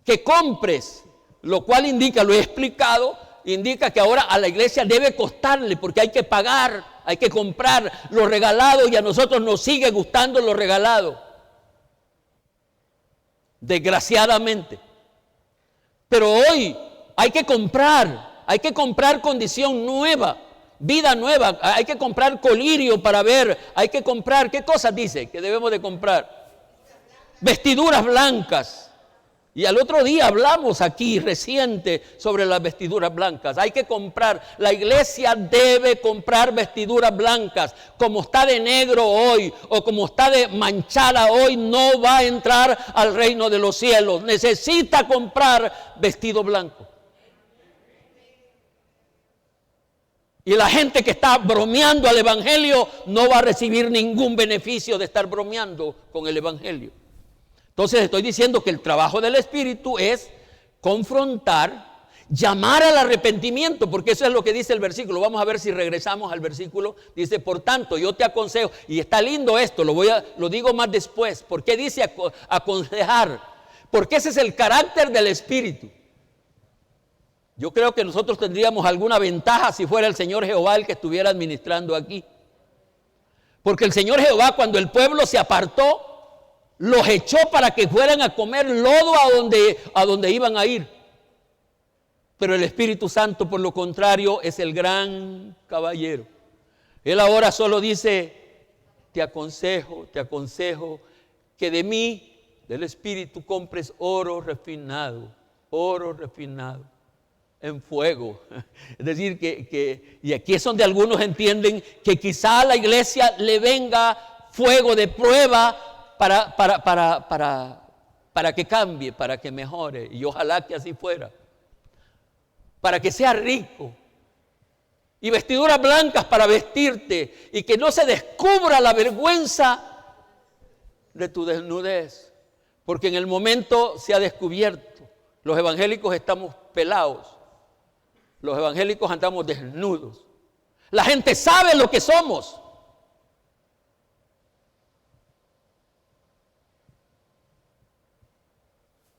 que compres, lo cual indica, lo he explicado, indica que ahora a la iglesia debe costarle, porque hay que pagar, hay que comprar lo regalado, y a nosotros nos sigue gustando lo regalado, desgraciadamente. Pero hoy hay que comprar condición nueva, vida nueva, hay que comprar colirio para ver, hay que comprar, ¿qué cosas dice que debemos de comprar? Vestiduras blancas. Y al otro día hablamos aquí reciente sobre las vestiduras blancas. Hay que comprar, la iglesia debe comprar vestiduras blancas. Como está de negro hoy o como está de manchada hoy, no va a entrar al reino de los cielos. Necesita comprar vestido blanco. Y la gente que está bromeando al evangelio no va a recibir ningún beneficio de estar bromeando con el evangelio. Entonces estoy diciendo que el trabajo del Espíritu es confrontar, llamar al arrepentimiento, porque eso es lo que dice el versículo. Vamos a ver si regresamos al versículo. Dice, por tanto, yo te aconsejo, y está lindo esto, lo digo más después. ¿Por qué dice aconsejar? Porque ese es el carácter del Espíritu. Yo creo que nosotros tendríamos alguna ventaja si fuera el Señor Jehová el que estuviera administrando aquí. Porque el Señor Jehová, cuando el pueblo se apartó, los echó para que fueran a comer lodo a donde iban a ir. Pero el Espíritu Santo, por lo contrario, es el gran caballero. Él ahora solo dice, te aconsejo que de mí, del Espíritu, compres oro refinado en fuego. Es decir, y aquí es donde algunos entienden que quizá a la iglesia le venga fuego de prueba para que cambie, para que mejore, y ojalá que así fuera, para que sea rico, y vestiduras blancas para vestirte, y que no se descubra la vergüenza de tu desnudez, porque en el momento se ha descubierto. Los evangélicos estamos pelados, los evangélicos andamos desnudos, la gente sabe lo que somos.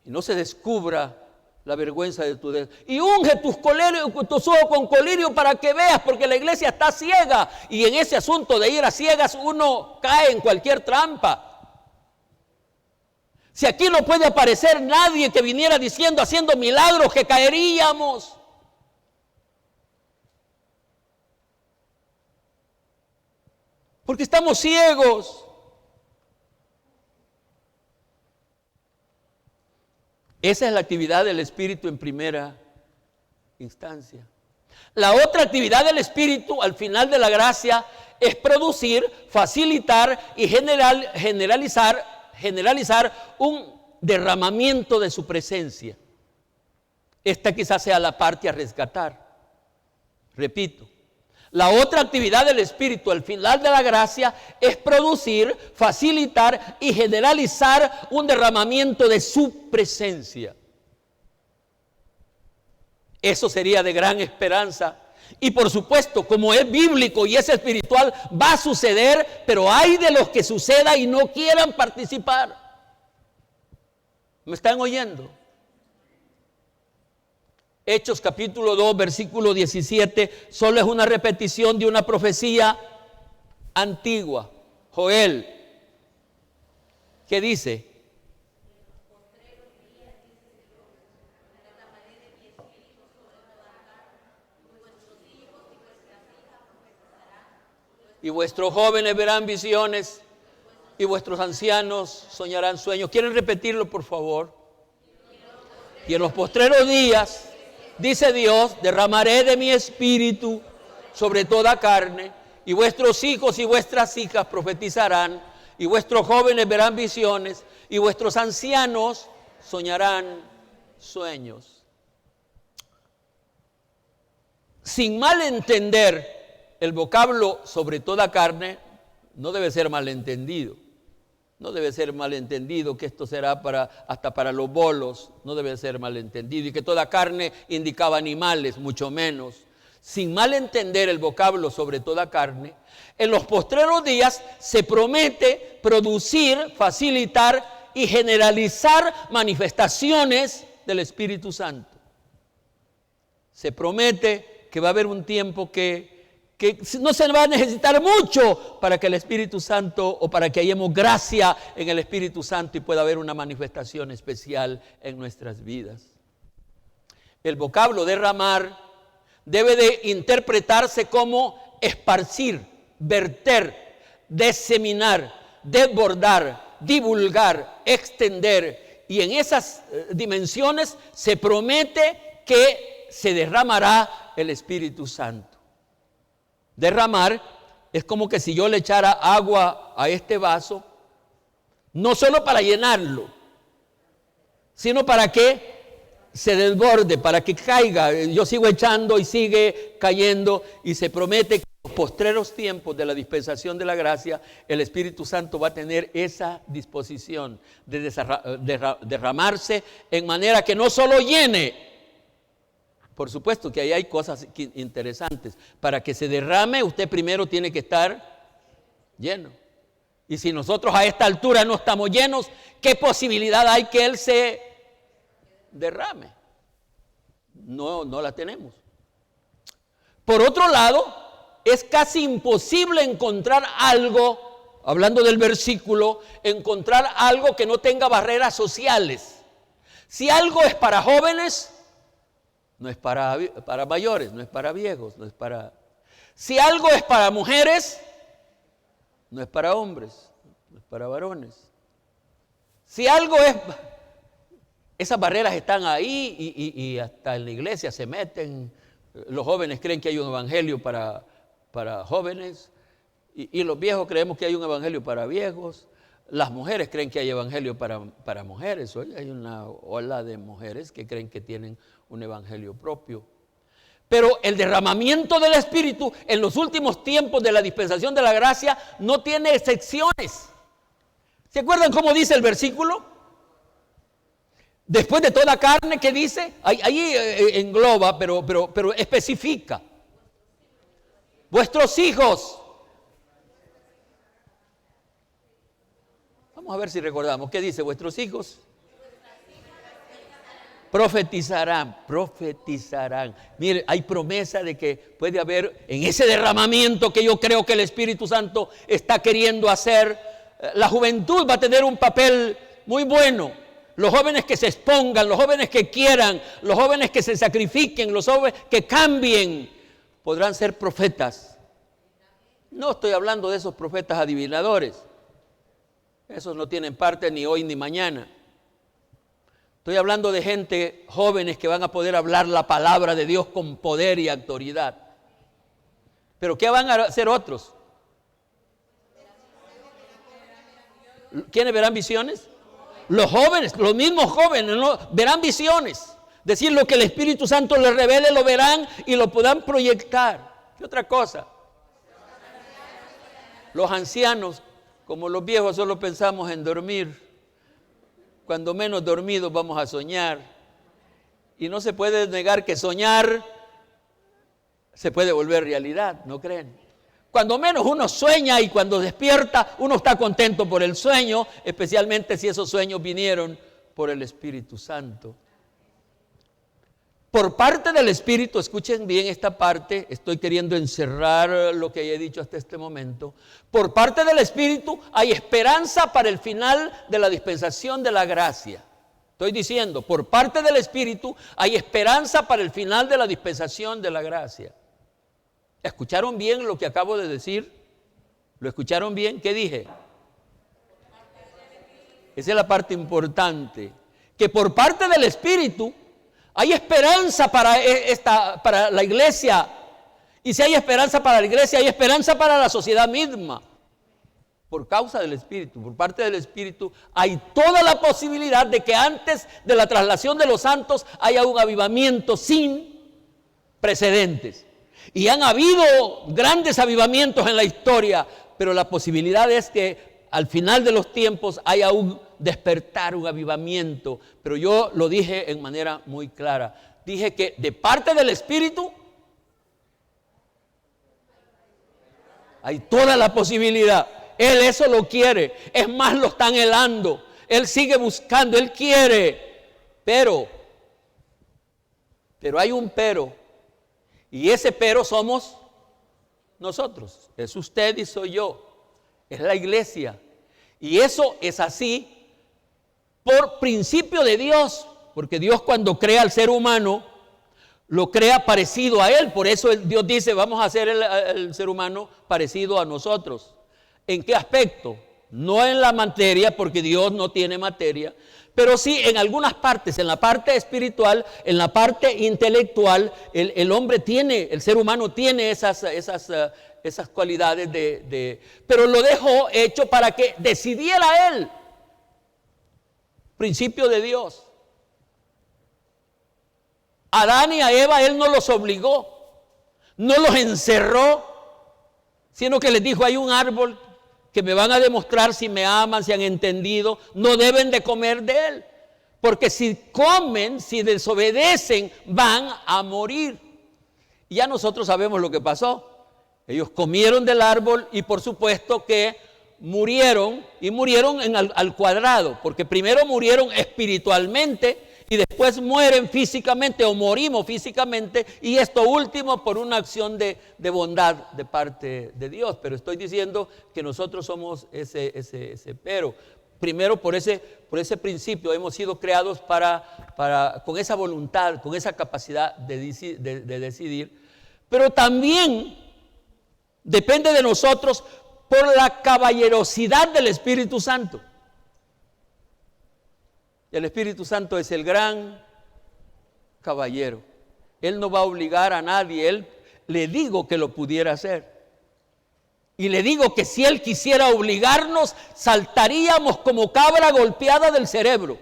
Y no se descubra la vergüenza de tu dedo. Y unge tus ojos con colirio para que veas, porque la iglesia está ciega. Y en ese asunto de ir a ciegas uno cae en cualquier trampa. Si aquí no puede aparecer nadie que viniera diciendo, haciendo milagros, que caeríamos. Porque estamos ciegos. Esa es la actividad del Espíritu en primera instancia. La otra actividad del Espíritu al final de la gracia es producir, facilitar y generalizar un derramamiento de su presencia. Esta quizás sea la parte a rescatar. Repito, la otra actividad del Espíritu al final de la gracia es producir, facilitar y generalizar un derramamiento de su presencia. Eso sería de gran esperanza. Y por supuesto, como es bíblico y es espiritual, va a suceder, pero hay de los que suceda y no quieran participar. ¿Me están oyendo? Hechos capítulo 2, versículo 17, solo es una repetición de una profecía antigua. Joel, ¿qué dice? y vuestros jóvenes verán visiones, y vuestros ancianos soñarán sueños. ¿Quieren repetirlo, por favor? Y en los postreros días, dice Dios, derramaré de mi espíritu sobre toda carne, y vuestros hijos y vuestras hijas profetizarán, y vuestros jóvenes verán visiones, y vuestros ancianos soñarán sueños. Sin malentender, el vocablo sobre toda carne no debe ser malentendido. No debe ser malentendido que esto será hasta para los bolos, no debe ser malentendido. Y que toda carne indicaba animales, mucho menos. Sin malentender el vocablo sobre toda carne, en los postreros días se promete producir, facilitar y generalizar manifestaciones del Espíritu Santo. Se promete que va a haber un tiempo que no se va a necesitar mucho para que el Espíritu Santo o para que hallemos gracia en el Espíritu Santo y pueda haber una manifestación especial en nuestras vidas. El vocablo derramar debe de interpretarse como esparcir, verter, diseminar, desbordar, divulgar, extender. Y en esas dimensiones se promete que se derramará el Espíritu Santo. Derramar es como que si yo le echara agua a este vaso, no solo para llenarlo, sino para que se desborde, para que caiga. Yo sigo echando y sigue cayendo, y se promete que en los postreros tiempos de la dispensación de la gracia, el Espíritu Santo va a tener esa disposición de derramarse en manera que no solo llene. Por supuesto que ahí hay cosas interesantes. Para que se derrame, usted primero tiene que estar lleno. Y si nosotros a esta altura no estamos llenos, ¿qué posibilidad hay que Él se derrame? No la tenemos. Por otro lado, es casi imposible encontrar algo, hablando del versículo, encontrar algo que no tenga barreras sociales. Si algo es para jóvenes, no es para mayores, no es para viejos, no es para... Si algo es para mujeres, no es para hombres, no es para varones. Si algo es... Esas barreras están ahí y hasta en la iglesia se meten. Los jóvenes creen que hay un evangelio para jóvenes y los viejos creemos que hay un evangelio para viejos. Las mujeres creen que hay evangelio para mujeres. Hoy hay una ola de mujeres que creen que tienen un evangelio propio. Pero el derramamiento del Espíritu en los últimos tiempos de la dispensación de la gracia no tiene excepciones. ¿Se acuerdan cómo dice el versículo? Después de toda carne, ¿qué dice? Ahí engloba, pero especifica. Vuestros hijos. Vamos a ver si recordamos. ¿Qué dice? Vuestros hijos profetizarán. Mire, hay promesa de que puede haber en ese derramamiento que yo creo que el Espíritu Santo está queriendo hacer. La juventud va a tener un papel muy bueno. Los jóvenes que se expongan, los jóvenes que quieran, los jóvenes que se sacrifiquen, los jóvenes que cambien, podrán ser profetas. No estoy hablando de esos profetas adivinadores. Esos no tienen parte ni hoy ni mañana. Estoy hablando de gente, jóvenes que van a poder hablar la palabra de Dios con poder y autoridad. ¿Pero qué van a hacer otros? ¿Quiénes verán visiones? Los jóvenes, los mismos jóvenes, ¿no? Verán visiones. Decir lo que el Espíritu Santo les revele, lo verán y lo podrán proyectar. ¿Qué otra cosa? Los ancianos, como los viejos, solo pensamos en dormir. Cuando menos dormidos vamos a soñar. Y no se puede negar que soñar se puede volver realidad, ¿no creen? Cuando menos uno sueña y cuando despierta uno está contento por el sueño, especialmente si esos sueños vinieron por el Espíritu Santo. Por parte del Espíritu, escuchen bien esta parte, estoy queriendo encerrar lo que he dicho hasta este momento. Por parte del Espíritu hay esperanza para el final de la dispensación de la gracia. Estoy diciendo, por parte del Espíritu hay esperanza para el final de la dispensación de la gracia. ¿Escucharon bien lo que acabo de decir? ¿Lo escucharon bien? ¿Qué dije? Esa es la parte importante. Que por parte del Espíritu hay esperanza para la iglesia. Y si hay esperanza para la iglesia, hay esperanza para la sociedad misma. Por causa del Espíritu, por parte del Espíritu, hay toda la posibilidad de que antes de la traslación de los santos haya un avivamiento sin precedentes. Y han habido grandes avivamientos en la historia, pero la posibilidad es que al final de los tiempos haya un despertar, un avivamiento. Pero yo lo dije en manera muy clara. Dije que de parte del Espíritu hay toda la posibilidad. Él eso lo quiere. Es más, lo está anhelando. Él sigue buscando, Él quiere. Pero hay un pero. Y ese pero somos nosotros. Es usted y soy yo. Es la iglesia. Y eso es así por principio de Dios. Porque Dios, cuando crea al ser humano, lo crea parecido a Él. Por eso Dios dice, vamos a hacer el ser humano parecido a nosotros. ¿En qué aspecto? No en la materia, porque Dios no tiene materia, pero sí en algunas partes, en la parte espiritual, en la parte intelectual, el hombre tiene, el ser humano tiene esas cualidades pero lo dejó hecho para que decidiera Él. Principio de Dios. A Adán y a Eva Él no los obligó, no los encerró, sino que les dijo, hay un árbol que me van a demostrar si me aman, si han entendido, no deben de comer de él, porque si comen, si desobedecen, van a morir. Y ya nosotros sabemos lo que pasó. Ellos comieron del árbol y por supuesto que murieron, y murieron al cuadrado, porque primero murieron espiritualmente y después mueren físicamente o morimos físicamente, y esto último por una acción de bondad de parte de Dios. Pero estoy diciendo que nosotros somos ese pero. Primero por ese principio hemos sido creados con esa voluntad, con esa capacidad de decidir, pero también depende de nosotros por la caballerosidad del Espíritu Santo. El Espíritu Santo es el gran caballero. Él no va a obligar a nadie. Él le digo que lo pudiera hacer. Y le digo que si Él quisiera obligarnos, saltaríamos como cabra golpeada del cerebro.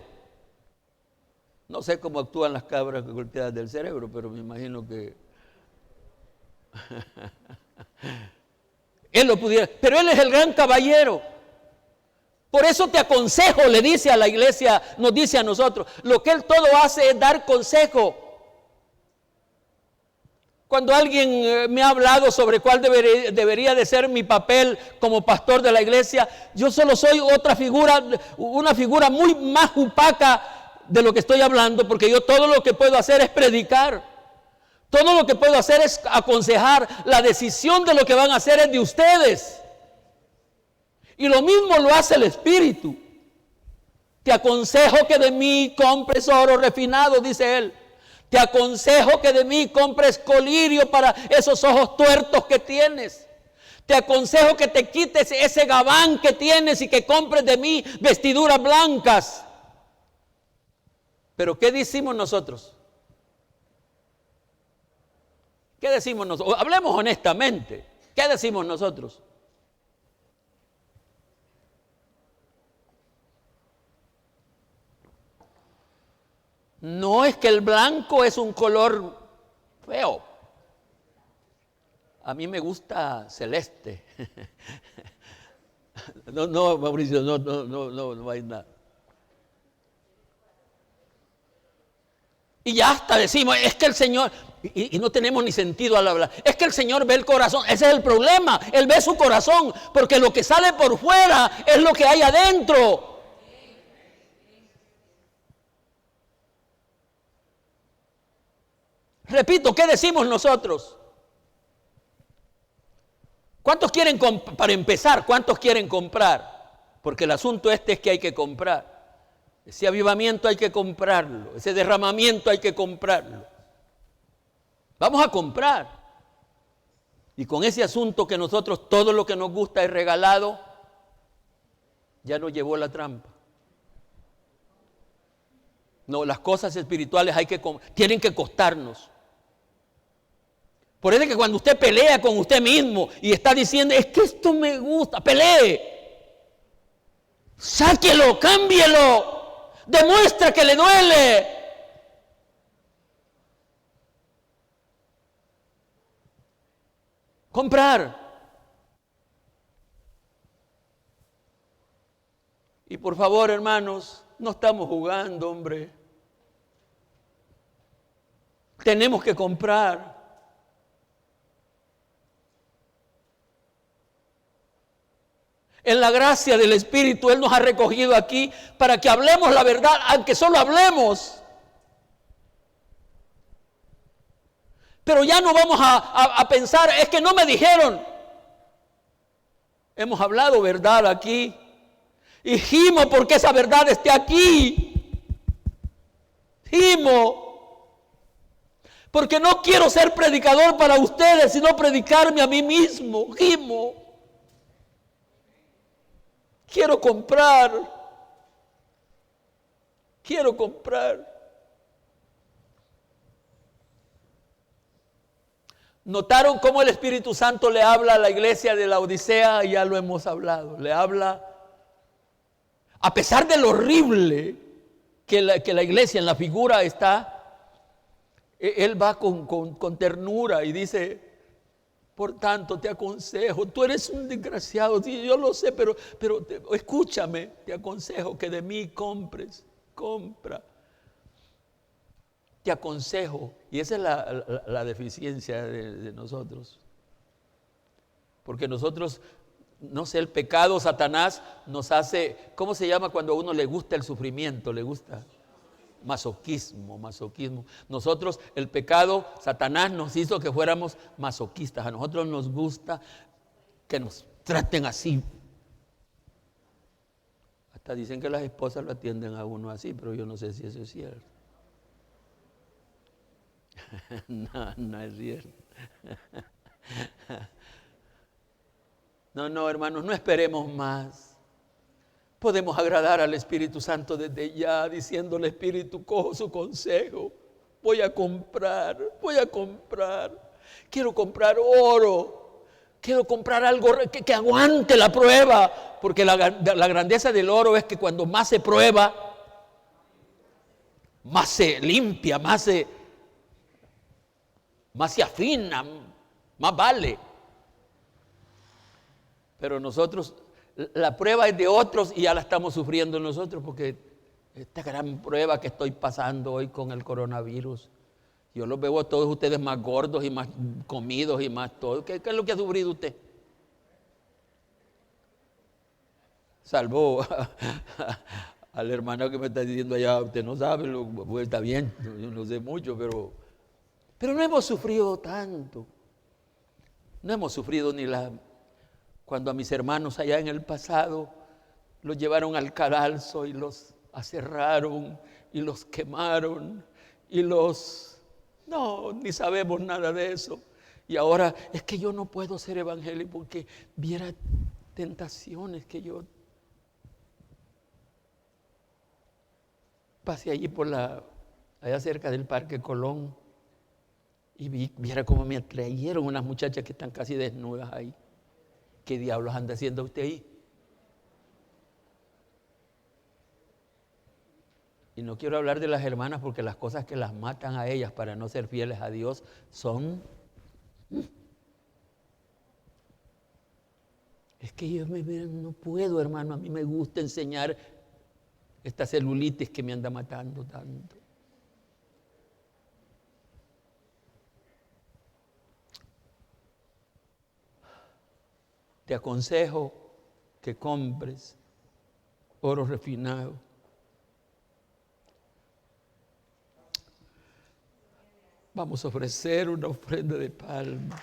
No sé cómo actúan las cabras golpeadas del cerebro, pero me imagino que Él lo pudiera. Pero Él es el gran caballero. Por eso te aconsejo, le dice a la iglesia, nos dice a nosotros, lo que Él todo hace es dar consejo. Cuando alguien me ha hablado sobre cuál debería de ser mi papel como pastor de la iglesia, yo solo soy una figura muy más opaca de lo que estoy hablando, porque yo todo lo que puedo hacer es predicar. Todo lo que puedo hacer es aconsejar. La decisión de lo que van a hacer es de ustedes. Y lo mismo lo hace el Espíritu. Te aconsejo que de mí compres oro refinado, dice Él. Te aconsejo que de mí compres colirio para esos ojos tuertos que tienes. Te aconsejo que te quites ese gabán que tienes y que compres de mí vestiduras blancas. Pero ¿qué decimos nosotros? ¿Qué decimos nosotros? Hablemos honestamente. ¿Qué decimos nosotros? No es que el blanco es un color feo. A mí me gusta celeste. No, Mauricio, no hay nada. Y ya hasta decimos, es que el Señor, y no tenemos ni sentido al hablar, es que el Señor ve el corazón. Ese es el problema, Él ve su corazón, porque lo que sale por fuera es lo que hay adentro. Repito, ¿qué decimos nosotros? ¿Cuántos quieren, para empezar, cuántos quieren comprar? Porque el asunto es que hay que comprar. Ese avivamiento hay que comprarlo, ese derramamiento hay que comprarlo. Vamos a comprar. Y con ese asunto que nosotros todo lo que nos gusta es regalado, ya nos llevó la trampa. No, las cosas espirituales tienen que costarnos. Por eso es que cuando usted pelea con usted mismo y está diciendo, es que esto me gusta, pelee. Sáquelo, cámbielo, demuestra que le duele. Comprar. Y por favor, hermanos, no estamos jugando, hombre. Tenemos que comprar. En la gracia del Espíritu, Él nos ha recogido aquí para que hablemos la verdad, aunque solo hablemos. Pero ya no vamos a pensar, es que no me dijeron. Hemos hablado verdad aquí. Y gimo porque esa verdad esté aquí. Gimo. Porque no quiero ser predicador para ustedes, sino predicarme a mí mismo. Gimo. Quiero comprar. Quiero comprar. ¿Notaron cómo el Espíritu Santo le habla a la iglesia de la Odisea? Ya lo hemos hablado. Le habla, a pesar de lo horrible que la iglesia en la figura está, Él va con ternura y dice, por tanto te aconsejo, tú eres un desgraciado, sí, yo lo sé, pero escúchame, te aconsejo que de mí compres, compra. Te aconsejo, y esa es la deficiencia de nosotros. Porque nosotros, no sé, el pecado, Satanás nos hace, ¿cómo se llama cuando a uno le gusta el sufrimiento? Le gusta masoquismo. Nosotros, el pecado, Satanás nos hizo que fuéramos masoquistas. A nosotros nos gusta que nos traten así. Hasta dicen que las esposas lo atienden a uno así, pero yo no sé si eso es cierto. No es cierto. No, hermanos, no esperemos más. Podemos agradar al Espíritu Santo desde ya, diciéndole, Espíritu, cojo su consejo. Voy a comprar. Quiero comprar oro. Quiero comprar algo que aguante la prueba. Porque la grandeza del oro es que cuando más se prueba, más se limpia, más se afina, más vale. Pero nosotros, la prueba es de otros y ya la estamos sufriendo nosotros, porque esta gran prueba que estoy pasando hoy con el coronavirus, yo los veo a todos ustedes más gordos y más comidos y más todo. ¿Qué es lo que ha sufrido usted? Salvo al hermano que me está diciendo allá, usted no sabe, pues está bien, yo no sé mucho, pero no hemos sufrido tanto. No hemos sufrido cuando a mis hermanos allá en el pasado los llevaron al cadalso y los aserraron y los quemaron y no, ni sabemos nada de eso. Y ahora es que yo no puedo ser evangélico porque viera tentaciones que yo pasé allí allá cerca del Parque Colón. Y viera cómo me atrayeron unas muchachas que están casi desnudas ahí. ¿Qué diablos anda haciendo usted ahí? Y no quiero hablar de las hermanas porque las cosas que las matan a ellas para no ser fieles a Dios son... Es que yo no puedo, hermano, a mí me gusta enseñar esta celulitis que me anda matando tanto. Te aconsejo que compres oro refinado. Vamos a ofrecer una ofrenda de palma.